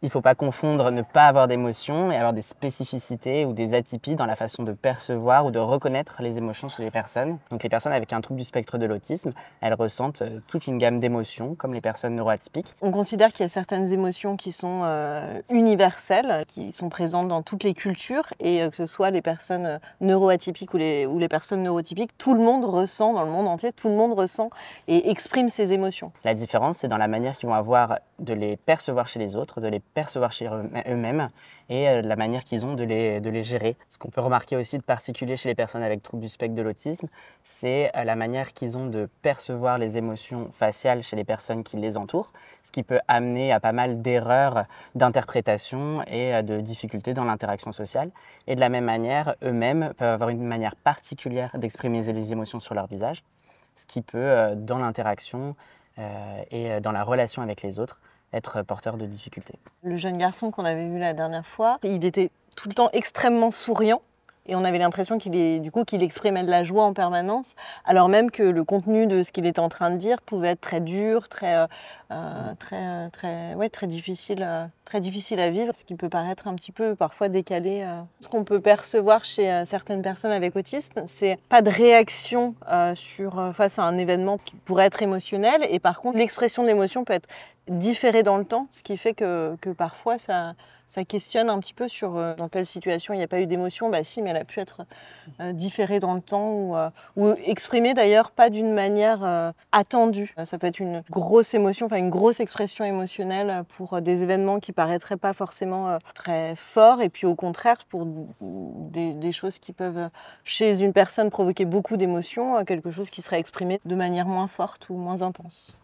Il ne faut pas confondre ne pas avoir d'émotions et avoir des spécificités ou des atypies dans la façon de percevoir ou de reconnaître les émotions chez les personnes. Donc les personnes avec un trouble du spectre de l'autisme, elles ressentent toute une gamme d'émotions comme les personnes neuroatypiques. On considère qu'il y a certaines émotions qui sont universelles, qui sont présentes dans toutes les cultures et que ce soit les personnes neuroatypiques ou les personnes neurotypiques, tout le monde ressent dans le monde entier, tout le monde ressent et exprime ses émotions. La différence, c'est dans la manière qu'ils vont avoir de les percevoir chez les autres, de les percevoir chez eux-mêmes et la manière qu'ils ont de les gérer. Ce qu'on peut remarquer aussi de particulier chez les personnes avec trouble du spectre de l'autisme, c'est la manière qu'ils ont de percevoir les émotions faciales chez les personnes qui les entourent, ce qui peut amener à pas mal d'erreurs d'interprétation et de difficultés dans l'interaction sociale. Et de la même manière, eux-mêmes peuvent avoir une manière particulière d'exprimer les émotions sur leur visage, ce qui peut, dans l'interaction et dans la relation avec les autres, être porteur de difficultés. Le jeune garçon qu'on avait vu la dernière fois, il était tout le temps extrêmement souriant et on avait l'impression qu'il exprimait de la joie en permanence, alors même que le contenu de ce qu'il était en train de dire pouvait être très dur, très difficile à vivre, ce qui peut paraître un petit peu parfois décalé. Ce qu'on peut percevoir chez certaines personnes avec autisme, c'est pas de réaction face à un événement qui pourrait être émotionnel, et par contre l'expression de l'émotion peut être différée dans le temps, ce qui fait que parfois ça questionne un petit peu sur dans telle situation il n'y a pas eu d'émotion, bah si, mais elle a pu être différée dans le temps ou exprimée d'ailleurs pas d'une manière attendue. Ça peut être une grosse émotion, enfin une grosse expression émotionnelle pour des événements qui paraîtraient pas forcément très forts, et puis au contraire pour des choses qui peuvent chez une personne provoquer beaucoup d'émotions, quelque chose qui serait exprimé de manière moins forte ou moins intense.